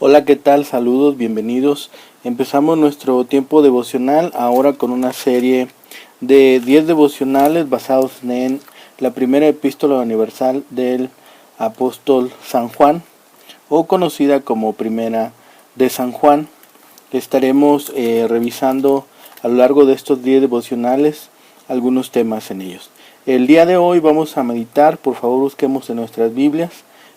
Hola, ¿qué tal? Saludos, bienvenidos. Empezamos nuestro tiempo devocional ahora con una serie de 10 devocionales basados en la primera epístola universal del apóstol San Juan, o conocida como Primera de San Juan. Estaremos revisando a lo largo de estos 10 devocionales algunos temas en ellos. El día de hoy vamos a meditar, por favor busquemos en nuestras Biblias,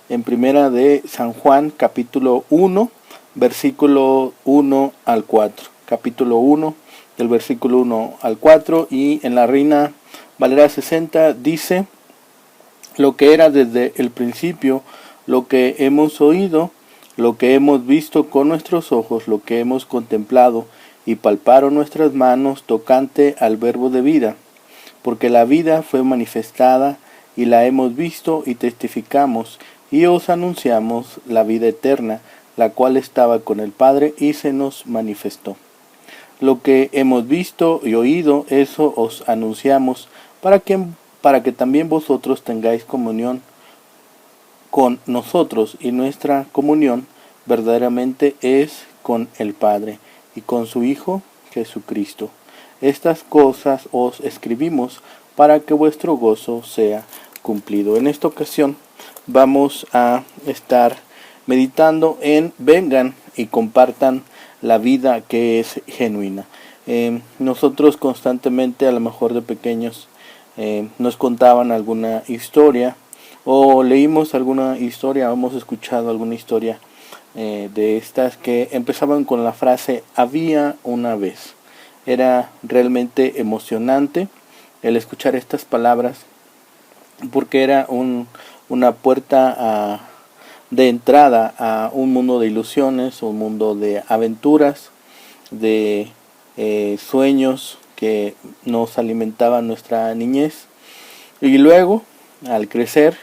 en Primera de San Juan, capítulo 1, versículo 1 al 4. Capítulo 1, del versículo 1 al 4, y en la Reina Valera 60 dice: lo que era desde el principio, lo que hemos oído, lo que hemos visto con nuestros ojos, lo que hemos contemplado y palparon nuestras manos tocante al verbo de vida. Porque la vida fue manifestada y la hemos visto y testificamos y os anunciamos la vida eterna, la cual estaba con el Padre y se nos manifestó. Lo que hemos visto y oído, eso os anunciamos, para que también vosotros tengáis comunión con nosotros, y nuestra comunión verdaderamente es con el Padre y con su Hijo Jesucristo. Estas cosas os escribimos para que vuestro gozo sea cumplido. En esta ocasión vamos a estar meditando en vengan y compartan la vida que es genuina. Nosotros constantemente, a lo mejor de pequeños, nos contaban alguna historia, o leímos alguna historia, o hemos escuchado alguna historia de estas que empezaban con la frase había una vez. Era realmente emocionante el escuchar estas palabras, porque era una puerta de entrada a un mundo de ilusiones, un mundo de aventuras, de sueños que nos alimentaban nuestra niñez. Y luego, al crecer,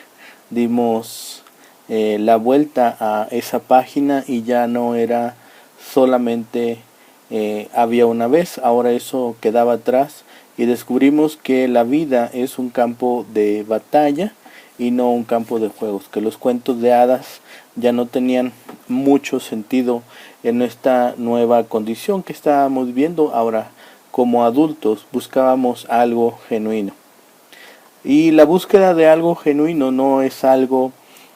dimos la vuelta a esa página y ya no era solamente había una vez. Ahora eso quedaba atrás y descubrimos que la vida es un campo de batalla y no un campo de juegos, que los cuentos de hadas ya no tenían mucho sentido en esta nueva condición que estábamos viviendo. Ahora, como adultos, buscábamos algo genuino. Y la búsqueda de algo genuino no es algo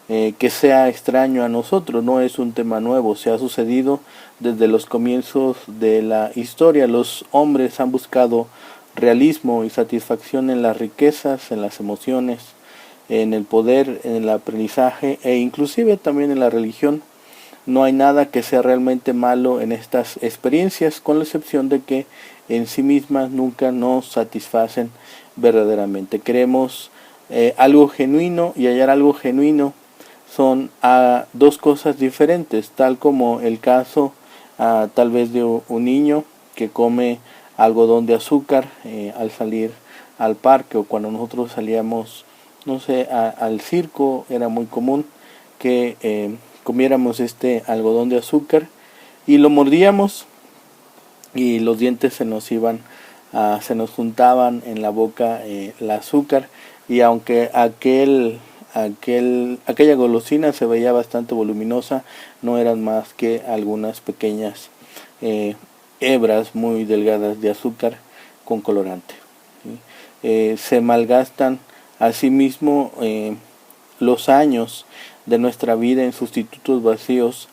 que sea extraño a nosotros, no es un tema nuevo, se ha sucedido desde los comienzos de la historia. Los hombres han buscado realismo y satisfacción en las riquezas, en las emociones, en el poder, en el aprendizaje e inclusive también en la religión. No hay nada que sea realmente malo en estas experiencias, con la excepción de que en sí mismas nunca nos satisfacen verdaderamente. Queremos algo genuino, y hallar algo genuino son dos cosas diferentes, tal como el caso tal vez de un niño que come algodón de azúcar al salir al parque, o cuando nosotros salíamos, no sé, al circo. Era muy común que comiéramos este algodón de azúcar y lo mordíamos y los dientes se nos juntaban en la boca el azúcar, y aunque aquella golosina se veía bastante voluminosa, no eran más que algunas pequeñas hebras muy delgadas de azúcar con colorante. Se malgastan asimismo los años de nuestra vida en sustitutos vacíos,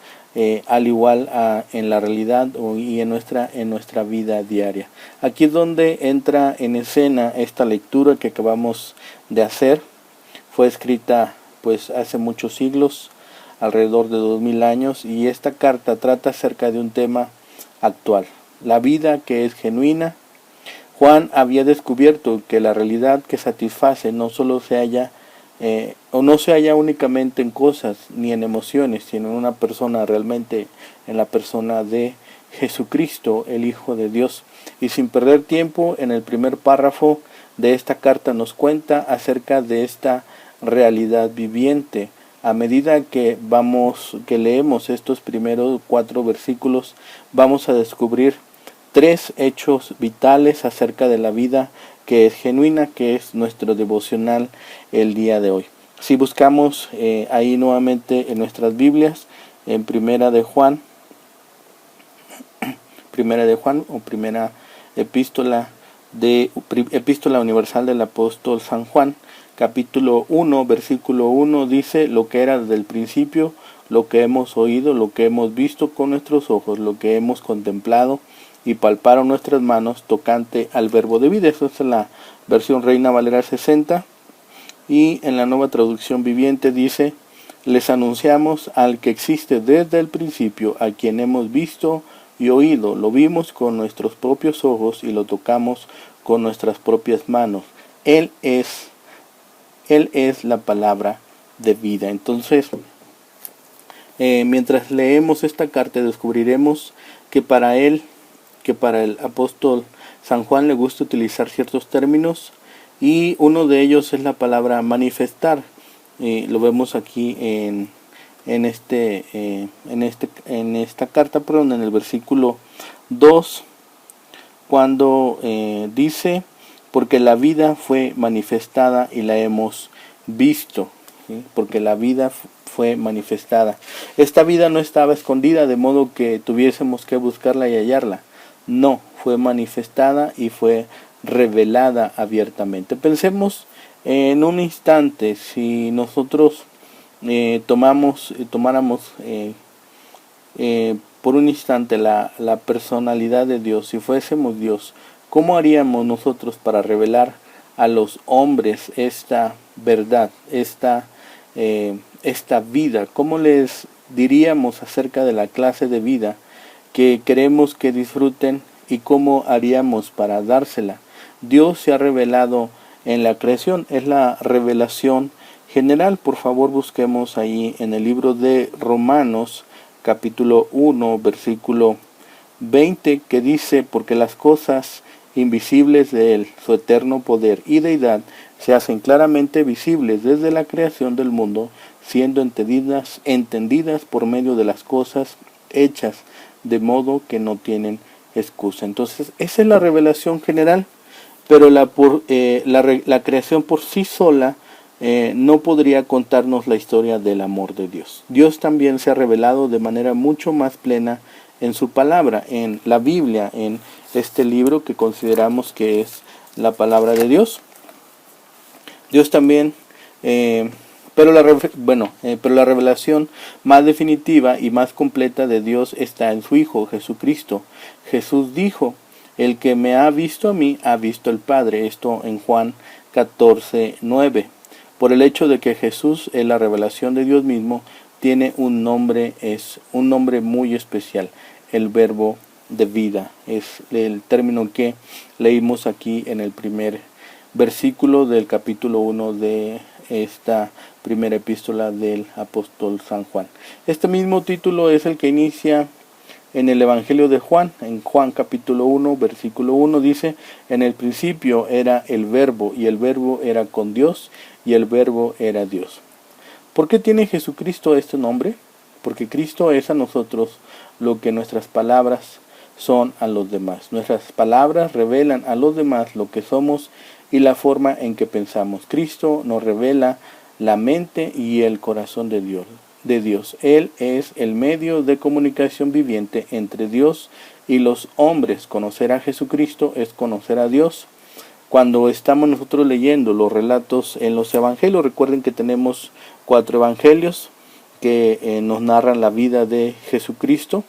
al igual en la realidad y en nuestra vida diaria. Aquí es donde entra en escena esta lectura que acabamos de hacer. Fue escrita pues hace muchos siglos, alrededor de 2000 años, y esta carta trata acerca de un tema actual: la vida que es genuina. Juan había descubierto que la realidad que satisface no solo se halla no se halla únicamente en cosas ni en emociones, sino en una persona, realmente en la persona de Jesucristo, el Hijo de Dios. Y sin perder tiempo, en el primer párrafo de esta carta nos cuenta acerca de esta realidad viviente. A medida que leemos estos primeros 4 versículos, vamos a descubrir 3 hechos vitales acerca de la vida que es genuina, que es nuestro devocional el día de hoy. Si buscamos ahí nuevamente en nuestras Biblias, en Primera de Juan o Primera Epístola Universal del Apóstol San Juan, capítulo 1, versículo 1, dice: lo que era desde el principio, lo que hemos oído, lo que hemos visto con nuestros ojos, lo que hemos contemplado y palparon nuestras manos tocante al verbo de vida. Esa es la versión Reina Valera 60, y en la Nueva Traducción Viviente dice: les anunciamos al que existe desde el principio, a quien hemos visto y oído, lo vimos con nuestros propios ojos y lo tocamos con nuestras propias manos. Él es la palabra de vida. Entonces, mientras leemos esta carta, descubriremos que para el apóstol San Juan le gusta utilizar ciertos términos, y uno de ellos es la palabra manifestar. Lo vemos aquí en esta carta, en el versículo 2, cuando dice: porque la vida fue manifestada y la hemos visto. ¿Sí? Porque la vida fue manifestada. Esta vida no estaba escondida de modo que tuviésemos que buscarla y hallarla. No, fue manifestada y fue revelada abiertamente. Pensemos en un instante, si nosotros tomáramos por un instante la personalidad de Dios, si fuésemos Dios, ¿cómo haríamos nosotros para revelar a los hombres esta verdad, esta vida? ¿Cómo les diríamos acerca de la clase de vida que queremos que disfruten, y cómo haríamos para dársela? Dios se ha revelado en la creación, es la revelación general. Por favor, busquemos ahí en el libro de Romanos, capítulo 1, versículo 20, que dice: porque las cosas invisibles de Él, su eterno poder y deidad, se hacen claramente visibles desde la creación del mundo, siendo entendidas por medio de las cosas hechas, de modo que no tienen excusa. Entonces, esa es la revelación general, pero la creación por sí sola no podría contarnos la historia del amor de Dios. Dios también se ha revelado de manera mucho más plena en su palabra, en la Biblia, en este libro que consideramos que es la palabra de Dios. Dios también, pero la revelación más definitiva y más completa de Dios está en su Hijo Jesucristo. Jesús dijo: el que me ha visto a mí, ha visto al Padre. Esto en Juan 14:9. Por el hecho de que Jesús es la revelación de Dios mismo, tiene un nombre muy especial: el verbo de vida. Es el término que leímos aquí en el primer versículo del capítulo 1 de esta primera epístola del apóstol San Juan. Este mismo título es el que inicia en el Evangelio de Juan. En Juan capítulo 1, versículo 1 dice: en el principio era el verbo, y el verbo era con Dios, y el verbo era Dios. ¿Por qué tiene Jesucristo este nombre? Porque Cristo es a nosotros lo que nuestras palabras son a los demás. Nuestras palabras revelan a los demás lo que somos y la forma en que pensamos. Cristo nos revela la mente y el corazón de Dios. Él es el medio de comunicación viviente entre Dios y los hombres. Conocer a Jesucristo es conocer a Dios. Cuando estamos nosotros leyendo los relatos en los evangelios, recuerden que tenemos 4 evangelios que nos narran la vida de Jesucristo.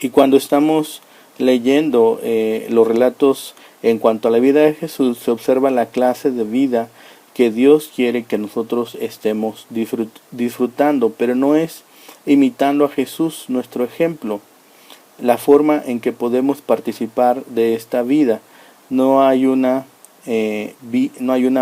Y cuando estamos leyendo los relatos en cuanto a la vida de Jesús, se observa la clase de vida que Dios quiere que nosotros estemos disfrutando, pero no es imitando a Jesús, nuestro ejemplo, la forma en que podemos participar de esta vida. No hay una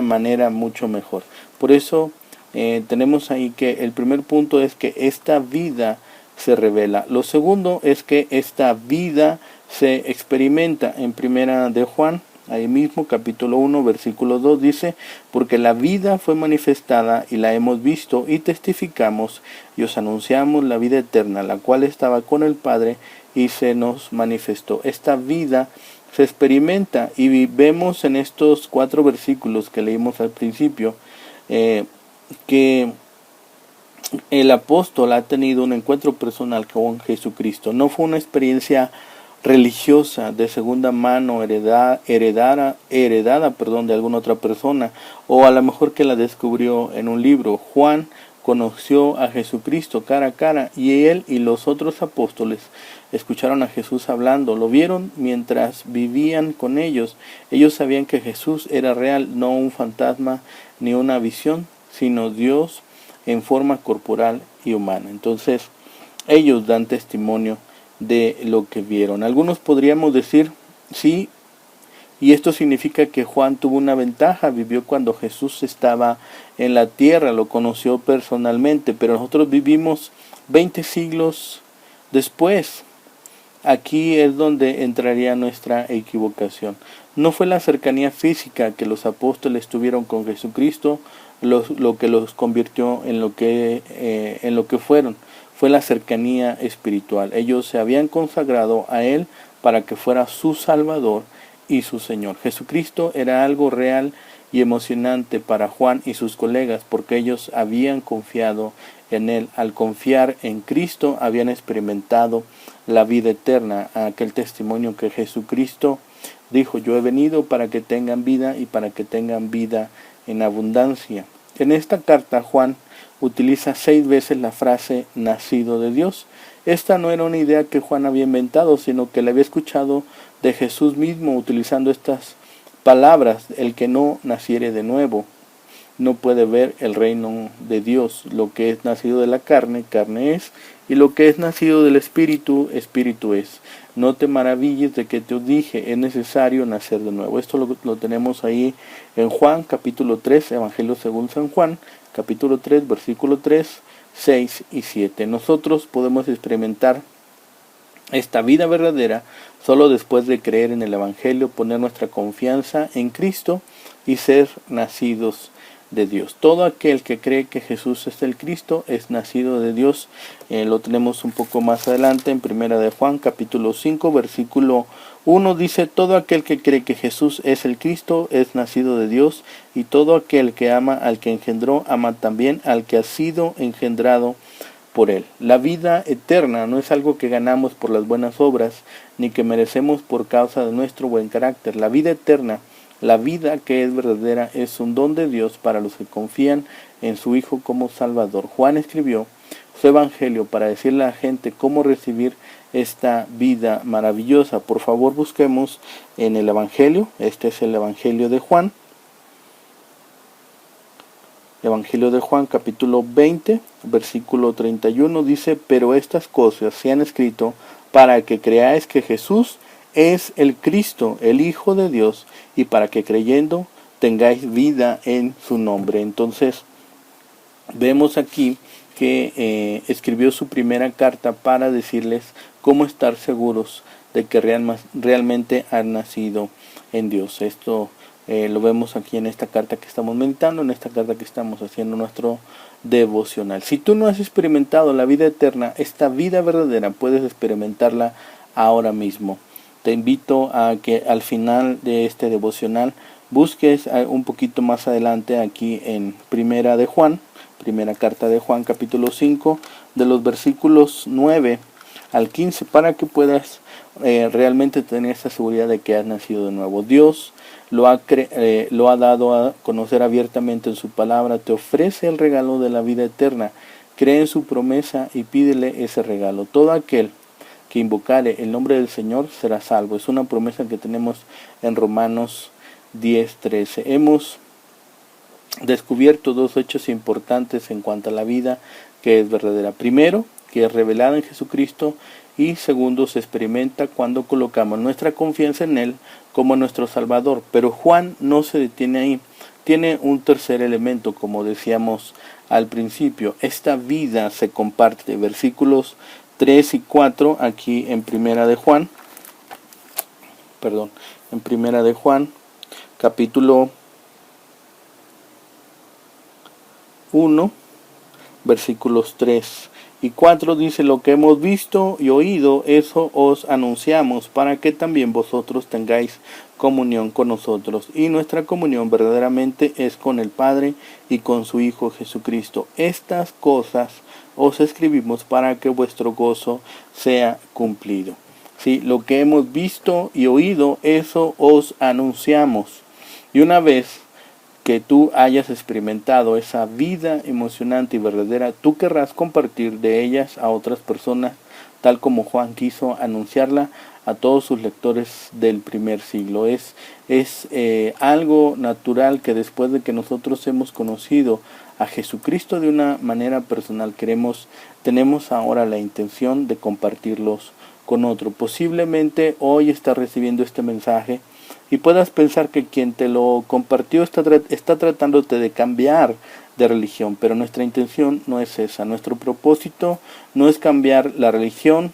manera mucho mejor. Por eso tenemos ahí que el primer punto es que esta vida se revela. Lo segundo es que esta vida se experimenta. En primera de Juan, ahí mismo, capítulo 1, versículo 2, dice: porque la vida fue manifestada y la hemos visto y testificamos y os anunciamos la vida eterna, la cual estaba con el Padre y se nos manifestó. Esta vida se experimenta, y vemos en estos 4 versículos que leímos al principio que el apóstol ha tenido un encuentro personal con Jesucristo. No fue una experiencia religiosa de segunda mano heredada de alguna otra persona, o a lo mejor que la descubrió en un libro. Juan conoció a Jesucristo cara a cara, y él y los otros apóstoles escucharon a Jesús hablando, lo vieron mientras vivían con ellos. Ellos sabían que Jesús era real, no un fantasma ni una visión, sino Dios en forma corporal y humana. Entonces, ellos dan testimonio de lo que vieron. Algunos podríamos decir, sí, y esto significa que Juan tuvo una ventaja, vivió cuando Jesús estaba en la tierra, lo conoció personalmente, pero nosotros vivimos 20 siglos después. Aquí es donde entraría nuestra equivocación. No fue la cercanía física que los apóstoles tuvieron con Jesucristo lo que los convirtió en lo que fueron. Fue la cercanía espiritual. Ellos se habían consagrado a Él para que fuera su Salvador y su Señor. Jesucristo era algo real y emocionante para Juan y sus colegas, porque ellos habían confiado en Él. Al confiar en Cristo habían experimentado la vida eterna, aquel testimonio que Jesucristo dijo: yo he venido para que tengan vida y para que tengan vida en abundancia. En esta carta Juan utiliza 6 veces la frase nacido de Dios. Esta no era una idea que Juan había inventado, sino que la había escuchado de Jesús mismo utilizando estas palabras: el que no naciere de nuevo no puede ver el reino de Dios. Lo que es nacido de la carne, carne es, y lo que es nacido del Espíritu, Espíritu es. No te maravilles de que te dije, es necesario nacer de nuevo. Esto lo tenemos ahí en Juan, capítulo 3, Evangelio según San Juan, capítulo 3, versículo 3, 6 y 7. Nosotros podemos experimentar esta vida verdadera solo después de creer en el Evangelio, poner nuestra confianza en Cristo y ser nacidos de Dios. Todo aquel que cree que Jesús es el Cristo es nacido de Dios. Lo tenemos un poco más adelante en Primera de Juan, capítulo 5, versículo 1. Dice: todo aquel que cree que Jesús es el Cristo es nacido de Dios, y todo aquel que ama al que engendró, ama también al que ha sido engendrado por Él. La vida eterna no es algo que ganamos por las buenas obras, ni que merecemos por causa de nuestro buen carácter. La vida eterna, la vida que es verdadera, es un don de Dios para los que confían en su Hijo como Salvador. Juan escribió su Evangelio para decirle a la gente cómo recibir esta vida maravillosa. Por favor, busquemos en el Evangelio. Este es el Evangelio de Juan. Evangelio de Juan, capítulo 20, versículo 31, dice: pero estas cosas se han escrito para que creáis que Jesús es el Cristo, el Hijo de Dios, y para que creyendo tengáis vida en su nombre. Entonces, vemos aquí que escribió su primera carta para decirles cómo estar seguros de que realmente han nacido en Dios. Esto lo vemos aquí en esta carta que estamos meditando, en esta carta que estamos haciendo nuestro devocional. Si tú no has experimentado la vida eterna, esta vida verdadera, puedes experimentarla ahora mismo. Te invito a que al final de este devocional busques un poquito más adelante aquí en Primera de Juan, primera carta de Juan, capítulo 5, de los versículos 9 al 15, para que puedas realmente tener esa seguridad de que has nacido de nuevo. Dios lo ha dado a conocer abiertamente en su palabra. Te ofrece el regalo de la vida eterna. Cree en su promesa y pídele ese regalo. Todo aquel que invocare el nombre del Señor será salvo. Es una promesa que tenemos en Romanos 10:13. Hemos descubierto 2 hechos importantes en cuanto a la vida que es verdadera. Primero, que es revelada en Jesucristo, y segundo, se experimenta cuando colocamos nuestra confianza en Él como nuestro Salvador. Pero Juan no se detiene ahí. Tiene un tercer elemento, como decíamos al principio. Esta vida se comparte. Versículos 3 y 4 aquí en Primera de Juan. En Primera de Juan, capítulo 1, versículos 3 Y 4 dice, lo que hemos visto y oído, eso os anunciamos, para que también vosotros tengáis comunión con nosotros. Y nuestra comunión verdaderamente es con el Padre y con su Hijo Jesucristo. Estas cosas os escribimos para que vuestro gozo sea cumplido. Sí, lo que hemos visto y oído, eso os anunciamos. Y una vez que tú hayas experimentado esa vida emocionante y verdadera, tú querrás compartir de ellas a otras personas, tal como Juan quiso anunciarla a todos sus lectores del primer siglo. Es algo natural que después de que nosotros hemos conocido a Jesucristo de una manera personal, tenemos ahora la intención de compartirlos con otro. Posiblemente hoy estás recibiendo este mensaje y puedas pensar que quien te lo compartió está tratándote de cambiar de religión, pero nuestra intención no es esa. Nuestro propósito no es cambiar la religión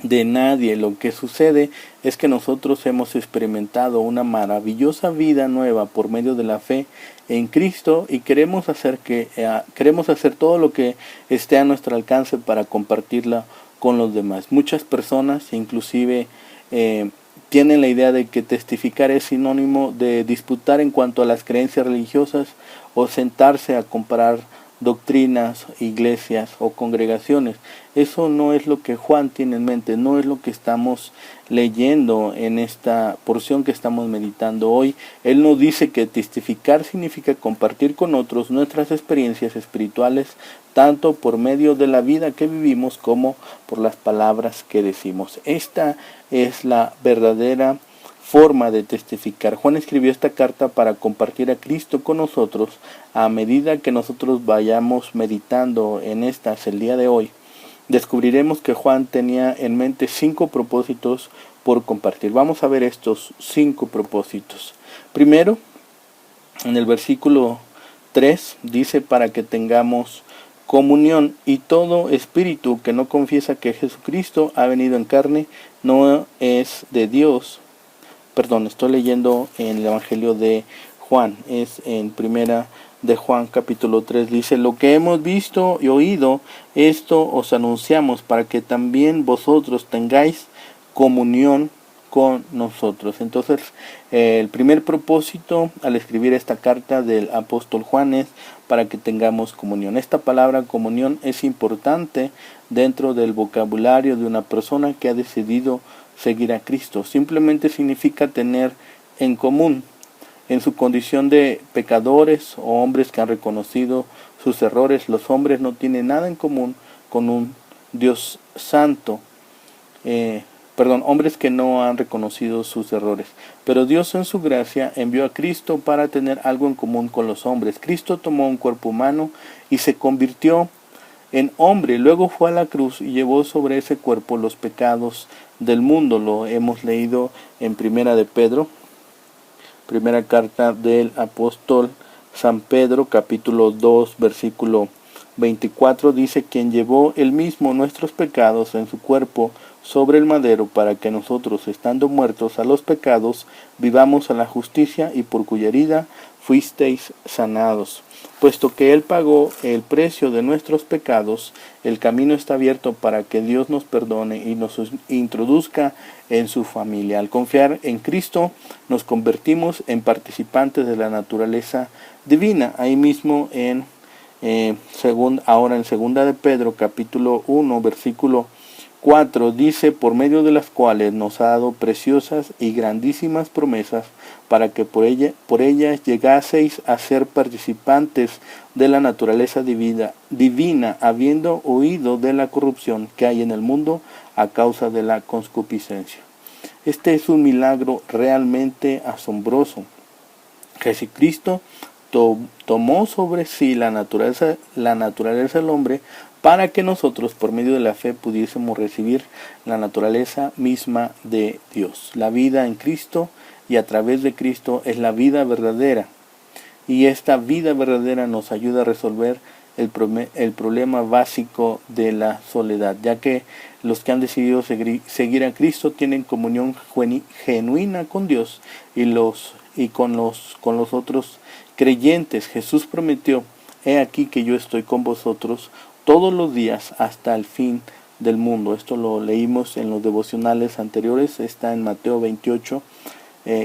de nadie. Lo que sucede es que nosotros hemos experimentado una maravillosa vida nueva por medio de la fe en Cristo y queremos hacer todo lo que esté a nuestro alcance para compartirla con los demás. Muchas personas inclusive tienen la idea de que testificar es sinónimo de disputar en cuanto a las creencias religiosas o sentarse a comparar doctrinas, iglesias o congregaciones. Eso no es lo que Juan tiene en mente, no es lo que estamos leyendo en esta porción que estamos meditando hoy. Él nos dice que testificar significa compartir con otros nuestras experiencias espirituales, tanto por medio de la vida que vivimos como por las palabras que decimos. Esta es la verdadera forma de testificar. Juan escribió esta carta para compartir a Cristo con nosotros. A medida que nosotros vayamos meditando en estas el día de hoy, descubriremos que Juan tenía en mente 5 propósitos por compartir. Vamos a ver estos 5 propósitos. Primero, en el versículo 3 dice para que tengamos comunión, y todo espíritu que no confiesa que Jesucristo ha venido en carne no es de Dios. Perdón, estoy leyendo en el Evangelio de Juan, es en primera de Juan capítulo 3, dice, lo que hemos visto y oído, esto os anunciamos para que también vosotros tengáis comunión con nosotros. Entonces, el primer propósito al escribir esta carta del apóstol Juan es para que tengamos comunión. Esta palabra comunión es importante dentro del vocabulario de una persona que ha decidido seguir a Cristo. Simplemente significa tener en común. En su condición de pecadores o hombres que han reconocido sus errores, los hombres no tienen nada en común con un Dios santo. Hombres que no han reconocido sus errores. Pero Dios en su gracia envió a Cristo para tener algo en común con los hombres. Cristo tomó un cuerpo humano y se convirtió en hombre. Luego fue a la cruz y llevó sobre ese cuerpo los pecados del mundo. Lo hemos leído en Primera de Pedro, primera carta del apóstol San Pedro, capítulo 2, versículo 24, dice, quien llevó él mismo nuestros pecados en su cuerpo sobre el madero, para que nosotros, estando muertos a los pecados, vivamos a la justicia, y por cuya herida fuisteis sanados. Puesto que Él pagó el precio de nuestros pecados, el camino está abierto para que Dios nos perdone y nos introduzca en su familia. Al confiar en Cristo, nos convertimos en participantes de la naturaleza divina. Ahí mismo ahora en segunda de Pedro, capítulo 1, versículo 4, dice, por medio de las cuales nos ha dado preciosas y grandísimas promesas, para que por ellas llegaseis a ser participantes de la naturaleza divina, habiendo huido de la corrupción que hay en el mundo a causa de la concupiscencia. Este es un milagro realmente asombroso. Jesucristo tomó sobre sí la naturaleza del hombre, para que nosotros por medio de la fe pudiésemos recibir la naturaleza misma de Dios. La vida en Cristo y a través de Cristo es la vida verdadera, y esta vida verdadera nos ayuda a resolver el problema básico de la soledad, ya que los que han decidido seguir a Cristo tienen comunión genuina con Dios y con los otros creyentes. Jesús prometió, he aquí que yo estoy con vosotros todos los días hasta el fin del mundo. Esto lo leímos en los devocionales anteriores, está en Mateo 28,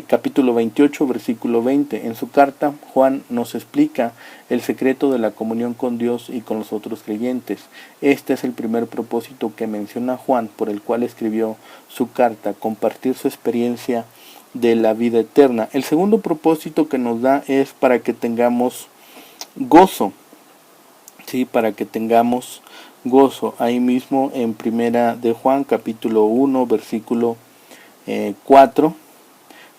capítulo 28, versículo 20. En su carta, Juan nos explica el secreto de la comunión con Dios y con los otros creyentes. Este es el primer propósito que menciona Juan, por el cual escribió su carta, compartir su experiencia de la vida eterna. El segundo propósito que nos da es para que tengamos gozo, ¿sí? Para que tengamos gozo. Ahí mismo en primera de Juan, capítulo 1, versículo 4,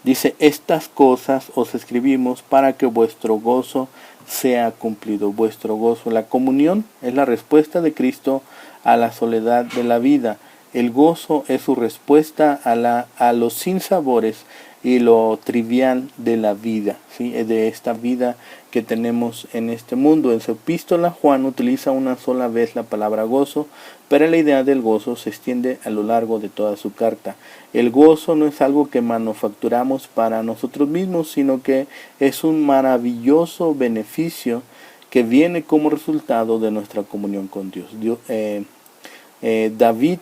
dice: estas cosas os escribimos para que vuestro gozo sea cumplido. Vuestro gozo. La comunión es la respuesta de Cristo a la soledad de la vida. El gozo es su respuesta a los sinsabores y lo trivial de la vida, ¿sí? De esta vida que tenemos en este mundo. En su epístola, Juan utiliza una sola vez la palabra gozo, pero la idea del gozo se extiende a lo largo de toda su carta. El gozo no es algo que manufacturamos para nosotros mismos, sino que es un maravilloso beneficio que viene como resultado de nuestra comunión con Dios. David,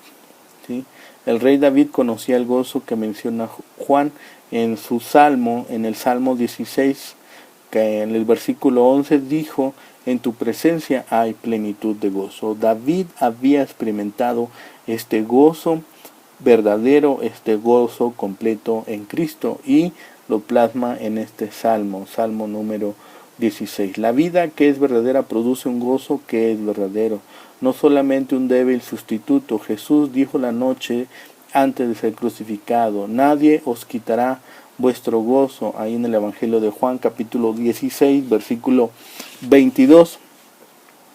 ¿sí? El rey David conocía el gozo que menciona Juan en su salmo, en el Salmo 16, que en el versículo 11 dijo: en tu presencia hay plenitud de gozo. David había experimentado este gozo verdadero, este gozo completo en Cristo, y lo plasma en este salmo, salmo número 16. La vida que es verdadera produce un gozo que es verdadero, no solamente un débil sustituto. Jesús dijo la noche antes de ser crucificado: nadie os quitará vuestro gozo, ahí en el Evangelio de Juan, capítulo 16, versículo 22.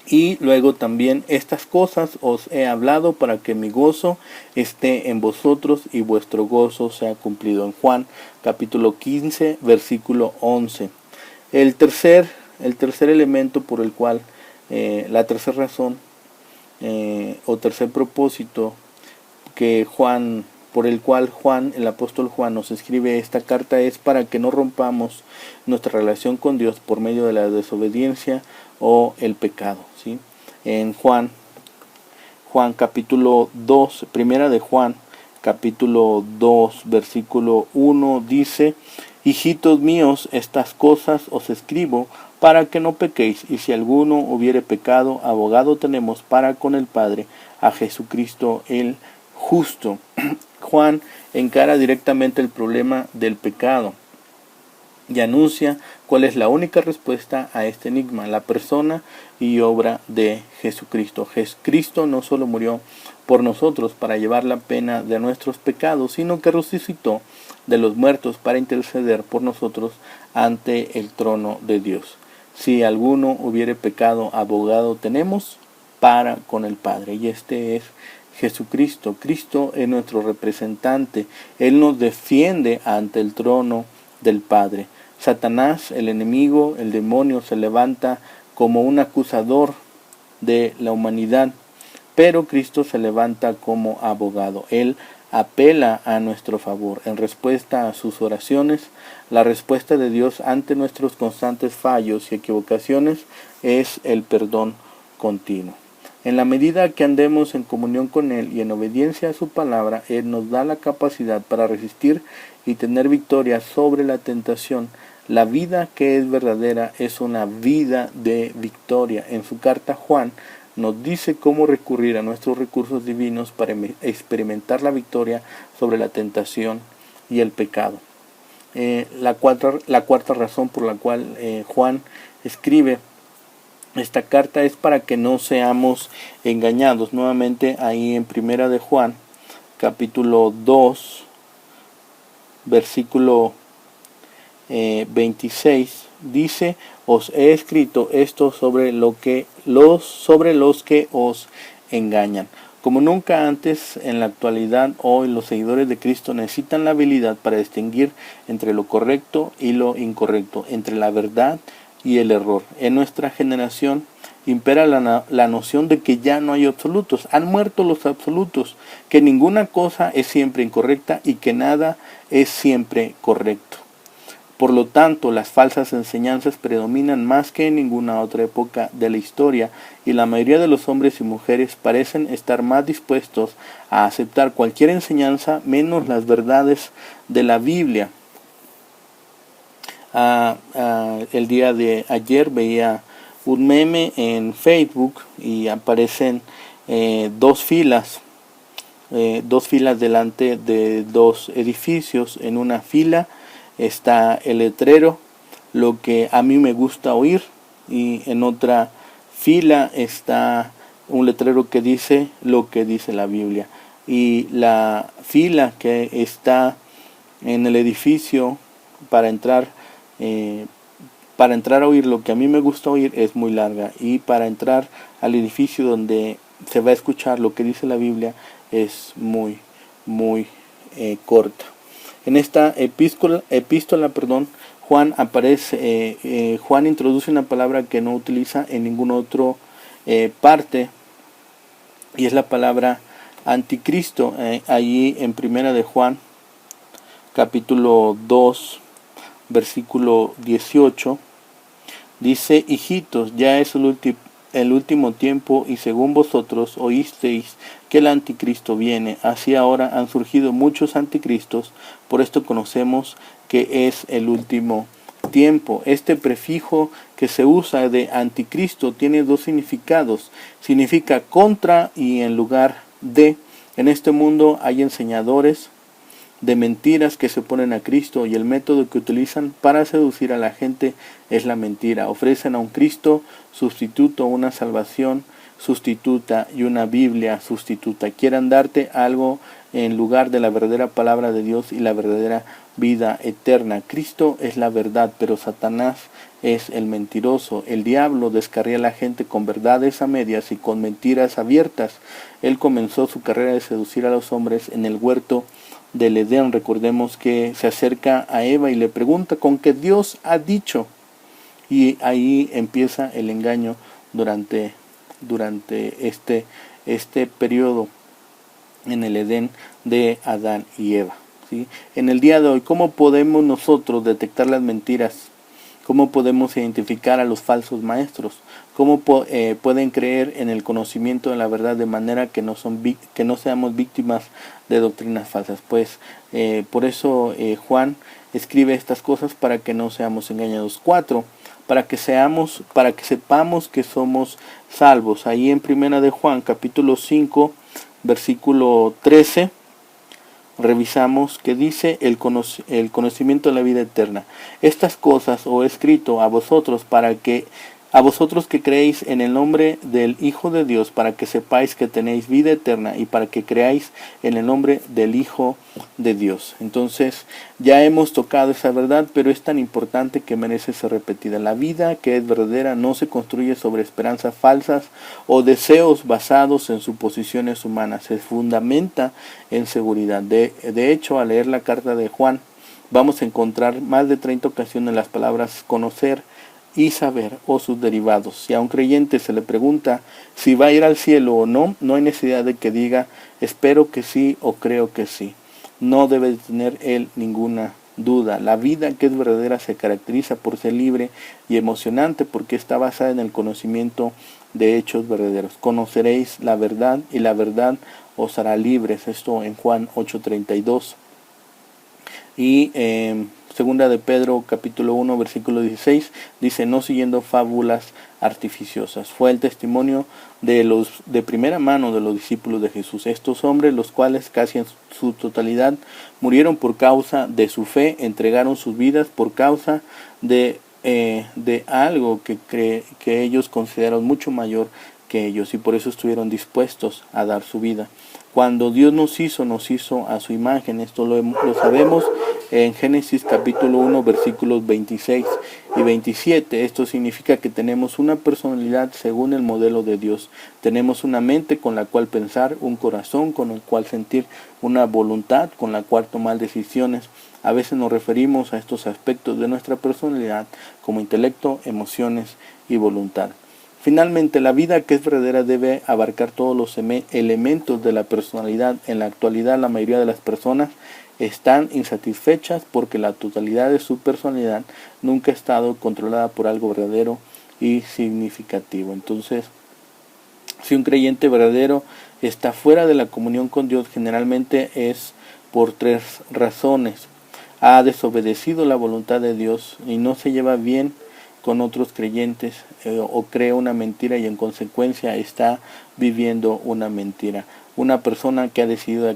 Y luego también: estas cosas os he hablado para que mi gozo esté en vosotros y vuestro gozo sea cumplido. En Juan capítulo 15, versículo 11. El tercer elemento por el cual, la tercera razón o tercer propósito por el cual Juan, el apóstol Juan, nos escribe esta carta, es para que no rompamos nuestra relación con Dios por medio de la desobediencia o el pecado, ¿sí? En Juan capítulo 2, primera de Juan capítulo 2, versículo 1 dice: hijitos míos, estas cosas os escribo para que no pequéis, y si alguno hubiere pecado, abogado tenemos para con el Padre, a Jesucristo el justo. Juan encara directamente el problema del pecado y anuncia cuál es la única respuesta a este enigma: la persona y obra de Jesucristo. Jesucristo no solo murió por nosotros para llevar la pena de nuestros pecados, sino que resucitó de los muertos para interceder por nosotros ante el trono de Dios. Si alguno hubiere pecado, abogado tenemos para con el Padre, y este es Jesucristo. Cristo es nuestro representante. Él nos defiende ante el trono del Padre. Satanás, el enemigo, el demonio, se levanta como un acusador de la humanidad, pero Cristo se levanta como abogado. Él apela a nuestro favor. En respuesta a sus oraciones, la respuesta de Dios ante nuestros constantes fallos y equivocaciones es el perdón continuo. En la medida que andemos en comunión con Él y en obediencia a su palabra, Él nos da la capacidad para resistir y tener victoria sobre la tentación. La vida que es verdadera es una vida de victoria. En su carta, Juan nos dice cómo recurrir a nuestros recursos divinos para experimentar la victoria sobre la tentación y el pecado. La cuarta razón por la cual Juan escribe esta carta es para que no seamos engañados. Nuevamente ahí en primera de Juan, capítulo 2, versículo 26, dice: os he escrito esto sobre los que os engañan. Como nunca antes, en la actualidad, hoy los seguidores de Cristo necesitan la habilidad para distinguir entre lo correcto y lo incorrecto, entre la verdad y el error. En nuestra generación impera la noción de que ya no hay absolutos. Han muerto los absolutos, que ninguna cosa es siempre incorrecta y que nada es siempre correcto. Por lo tanto, las falsas enseñanzas predominan más que en ninguna otra época de la historia, y la mayoría de los hombres y mujeres parecen estar más dispuestos a aceptar cualquier enseñanza menos las verdades de la Biblia. El día de ayer veía un meme en Facebook y aparecen dos filas delante de dos edificios. En una fila está el letrero, lo que a mí me gusta oír, y en otra fila está un letrero que dice lo que dice la Biblia. Y la fila que está en el edificio para entrar a oír lo que a mí me gusta oír es muy larga, y para entrar al edificio donde se va a escuchar lo que dice la Biblia es muy corta. En esta epístola, Juan introduce una palabra que no utiliza en ninguna otra parte, y es la palabra anticristo. Allí en primera de Juan, capítulo 2, versículo 18, dice: hijitos, ya es el último tiempo, y según vosotros oísteis que el anticristo viene, así ahora han surgido muchos anticristos, por esto conocemos que es el último tiempo. Este prefijo que se usa de anticristo tiene dos significados. Significa contra y en lugar de. En este mundo hay enseñadores de mentiras que se oponen a Cristo, y el método que utilizan para seducir a la gente es la mentira. Ofrecen a un Cristo sustituto, una salvación sustituta y una Biblia sustituta. Quieren darte algo en lugar de la verdadera palabra de Dios y la verdadera vida eterna. Cristo es la verdad, pero Satanás es el mentiroso. El diablo descarría a la gente con verdades a medias y con mentiras abiertas. Él comenzó su carrera de seducir a los hombres en el huerto del Edén. Recordemos que se acerca a Eva y le pregunta: ¿con qué Dios ha dicho? Y ahí empieza el engaño durante este periodo en el Edén de Adán y Eva, ¿sí? En el día de hoy, ¿cómo podemos nosotros detectar las mentiras? ¿Cómo podemos identificar a los falsos maestros? ¿Cómo pueden creer en el conocimiento de la verdad de manera que no seamos víctimas de doctrinas falsas? Pues por eso Juan escribe estas cosas, para que no seamos engañados. 4. Para que sepamos que somos salvos. Ahí en primera de Juan, capítulo 5, versículo 13, revisamos que dice el conocimiento de la vida eterna. Estas cosas os he escrito a vosotros que creéis en el nombre del Hijo de Dios, para que sepáis que tenéis vida eterna, y para que creáis en el nombre del Hijo de Dios. Entonces ya hemos tocado esa verdad, pero es tan importante que merece ser repetida. La vida que es verdadera no se construye sobre esperanzas falsas o deseos basados en suposiciones humanas. Se fundamenta en seguridad. De hecho, al leer la carta de Juan, vamos a encontrar más de 30 ocasiones las palabras conocer y saber o sus derivados. Si a un creyente se le pregunta si va a ir al cielo o no, no hay necesidad de que diga espero que sí o creo que sí. No debe tener él ninguna duda. La vida que es verdadera se caracteriza por ser libre y emocionante, porque está basada en el conocimiento de hechos verdaderos. Conoceréis la verdad y la verdad os hará libres. Esto en Juan 8:32. Y segunda de Pedro capítulo 1 versículo 16 dice: no siguiendo fábulas artificiosas. Fue el testimonio de primera mano de los discípulos de Jesús. Estos hombres, los cuales casi en su totalidad murieron por causa de su fe, entregaron sus vidas por causa de algo que ellos consideraron mucho mayor que ellos, y por eso estuvieron dispuestos a dar su vida. Cuando Dios nos hizo a su imagen. Esto lo sabemos en Génesis capítulo 1 versículos 26 y 27. Esto significa que tenemos una personalidad según el modelo de Dios. Tenemos una mente con la cual pensar, un corazón con el cual sentir, una voluntad con la cual tomar decisiones. A veces nos referimos a estos aspectos de nuestra personalidad como intelecto, emociones y voluntad. Finalmente, la vida que es verdadera debe abarcar todos los elementos de la personalidad. En la actualidad, la mayoría de las personas están insatisfechas porque la totalidad de su personalidad nunca ha estado controlada por algo verdadero y significativo. Entonces, si un creyente verdadero está fuera de la comunión con Dios, generalmente es por tres razones. Ha desobedecido la voluntad de Dios y no se lleva bien con otros creyentes, o cree una mentira y en consecuencia está viviendo una mentira. Una persona que ha decidido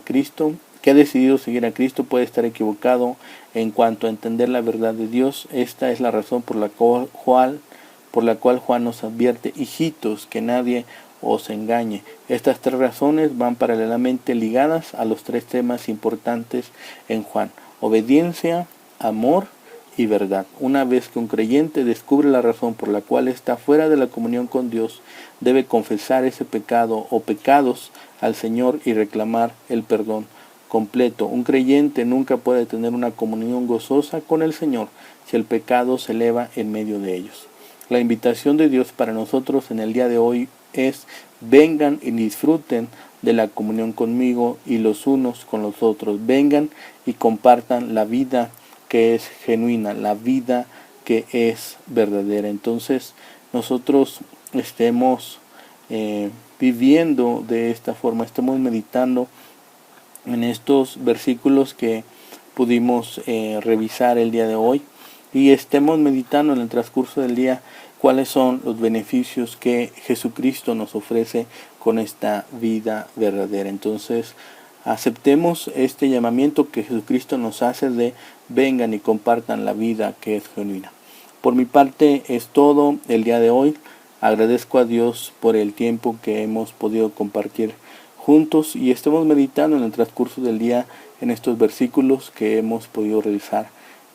seguir a Cristo puede estar equivocado en cuanto a entender la verdad de Dios. Esta es la razón por la cual Juan nos advierte: hijitos, que nadie os engañe. Estas tres razones van paralelamente ligadas a los tres temas importantes en Juan: obediencia, amor y verdad. Una vez que un creyente descubre la razón por la cual está fuera de la comunión con Dios, debe confesar ese pecado o pecados al Señor y reclamar el perdón completo. Un creyente nunca puede tener una comunión gozosa con el Señor si el pecado se eleva en medio de ellos. La invitación de Dios para nosotros en el día de hoy es: vengan y disfruten de la comunión conmigo y los unos con los otros. Vengan y compartan la vida que es genuina, la vida que es verdadera. Entonces nosotros estemos viviendo de esta forma, estemos meditando en estos versículos que pudimos revisar el día de hoy, y estemos meditando en el transcurso del día cuáles son los beneficios que Jesucristo nos ofrece con esta vida verdadera. Entonces, aceptemos este llamamiento que Jesucristo nos hace de vengan y compartan la vida que es genuina. Por mi parte es todo el día de hoy. Agradezco a Dios por el tiempo que hemos podido compartir juntos y estemos meditando en el transcurso del día en estos versículos que hemos podido revisar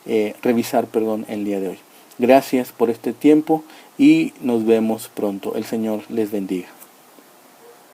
el día de hoy. Gracias por este tiempo y nos vemos pronto. El Señor les bendiga.